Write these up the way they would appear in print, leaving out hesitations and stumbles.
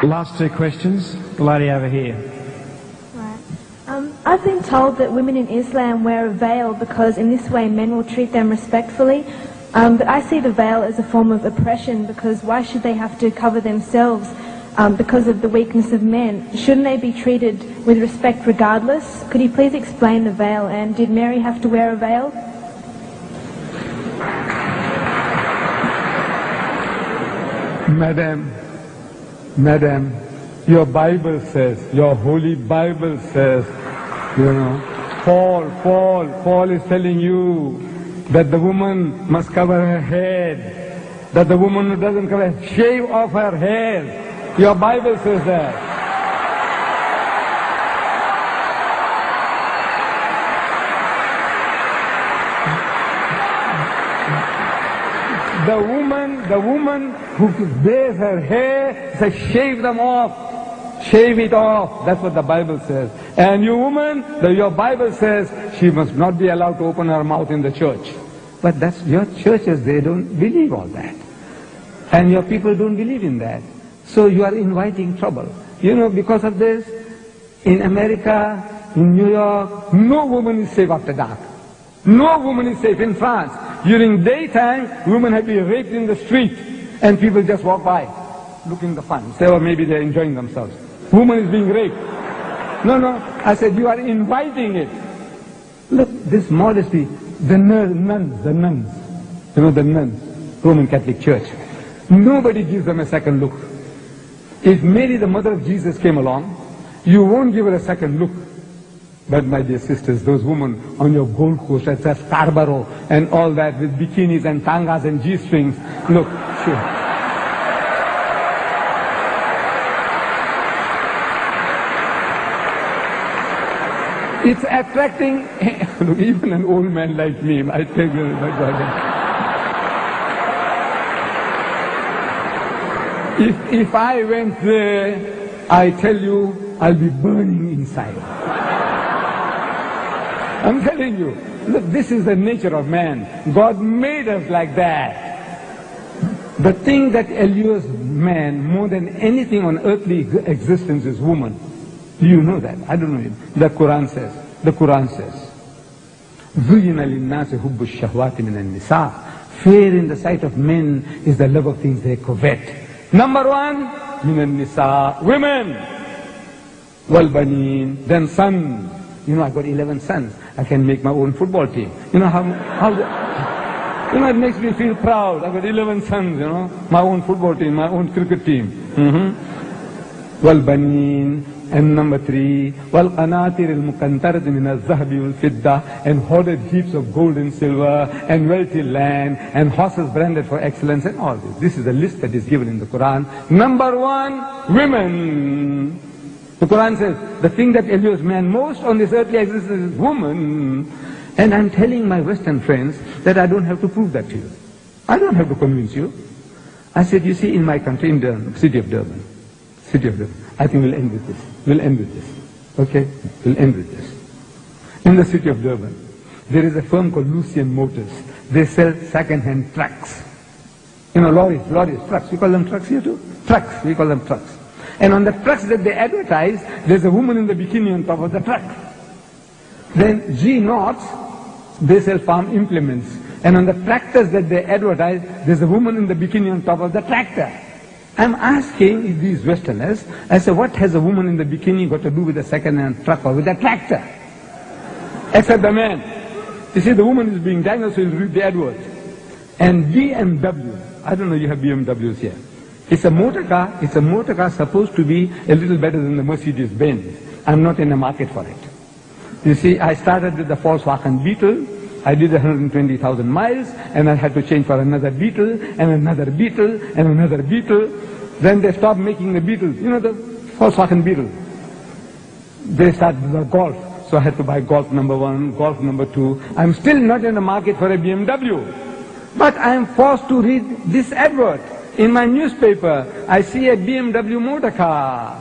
Last two questions. The lady over here. Right. I've been told that women in Islam wear a veil because in this way men will treat them respectfully. But I see the veil as a form of oppression because why should they have to cover themselves because of the weakness of men? Shouldn't they be treated with respect regardless? Could you please explain the veil, and did Mary have to wear a veil? Madam, your Bible says, your holy Bible says, Paul is telling you that the woman must cover her head, that the woman who doesn't cover, shave off her hair. Your Bible says that. The woman who wears her hair says shave them off. Shave it off. That's what the Bible says. And you woman, your Bible says she must not be allowed to open her mouth in the church. But that's your churches, they don't believe all that. And your people don't believe in that. So you are inviting trouble. Because of this, in America, in New York, no woman is safe after dark. No woman is safe. In France, during daytime, women have been raped in the street, and people just walk by, looking the fun. Say, or maybe they're enjoying themselves. Woman is being raped. No, I said, you are inviting it. Look, this modesty, the nuns, the nuns, Roman Catholic Church. Nobody gives them a second look. If Mary, the mother of Jesus, came along, you won't give her a second look. But my dear sisters, those women on your Gold Coast at Scarborough and all that with bikinis and tangas and G-strings, look, sure. It's attracting, look, even an old man like me, I tell you, my God. If I went there, I tell you, I'll be burning inside. I'm telling you, look, this is the nature of man. God made us like that. The thing that allures man more than anything on earthly existence is woman. Do you know that? I don't know. The Quran says, زُيِّنَ لِلنَّاسِ حُبُّ الشَّهْوَاتِ مِنَ النِّسَاءِ. Fear in the sight of men is the love of things they covet. Number one, مِنَ النِّسَاءِ, women. وَالْبَنِينَ, then sons. I got 11 sons. I can make my own football team. It makes me feel proud. I got 11 sons, my own football team, my own cricket team. وَالْبَنِينَ, and number 3, وَالْقَنَاطِرِ الْمُقَنْطَرَةِ مِنَ الذَّهَبِ وَالْفِضَّةِ, and hoarded heaps of gold and silver, and wealthy land, and horses branded for excellence, and all this. This is a list that is given in the Quran. Number 1, women. The Quran says, the thing that allures man most on this earthly existence is woman. And I'm telling my Western friends that I don't have to prove that to you. I don't have to convince you. I said, you see, in my country, in the city of Durban, I think we'll end with this. Okay? We'll end with this. In the city of Durban, there is a firm called Lucian Motors. They sell second-hand trucks. Lorries, trucks. We call them trucks here too? Trucks, we call them trucks. And on the trucks that they advertise, there's a woman in the bikini on top of the truck. Then G-Knots, they sell farm implements. And on the tractors that they advertise, there's a woman in the bikini on top of the tractor. I'm asking these Westerners, I say, what has a woman in the bikini got to do with a second-hand truck or with a tractor? Except the man. You see, the woman is being dangled, so you read the advert. And BMW, I don't know, you have BMWs here. It's a motor car supposed to be a little better than the Mercedes-Benz. I'm not in the market for it. You see, I started with the Volkswagen Beetle. I did 120,000 miles, and I had to change for another Beetle, and another Beetle, and another Beetle. Then they stopped making the Beetles. The Volkswagen Beetle. They started the Golf. So I had to buy Golf number 1, Golf number 2. I'm still not in the market for a BMW. But I am forced to read this advert. In my newspaper, I see a BMW motor car.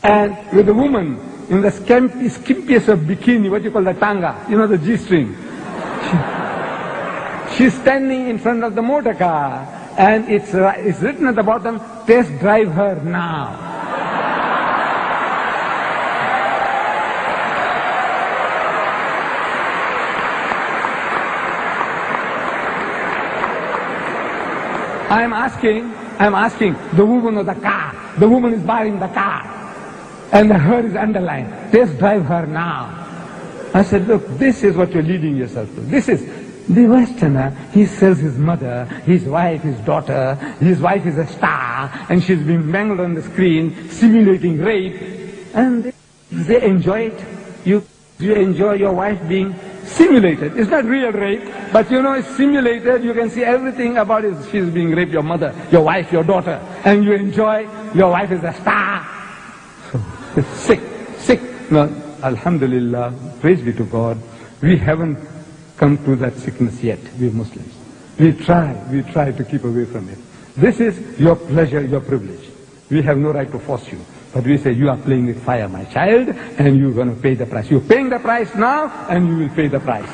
And with a woman in the skimpiest of bikini, what you call the tanga, the G-string. She's standing in front of the motor car. And it's written at the bottom, test drive her now. I'm asking the woman of the car. The woman is buying the car. And the her is underlined. Test drive her now. I said, look, this is what you're leading yourself to. This is the Westerner. He sells his mother, his wife, his daughter. His wife is a star, and she's being mangled on the screen, simulating rape. And they enjoy it. You enjoy your wife being simulated. It's not real rape, but you know it's simulated. You can see everything about it. She's being raped, your mother, your wife, your daughter. And you enjoy, your wife is a star. So, it's sick. No, Alhamdulillah, praise be to God, we haven't come to that sickness yet, we Muslims. We try to keep away from it. This is your pleasure, your privilege. We have no right to force you. But we say, you are playing with fire, my child, and you're going to pay the price. You're paying the price now, and you will pay the price.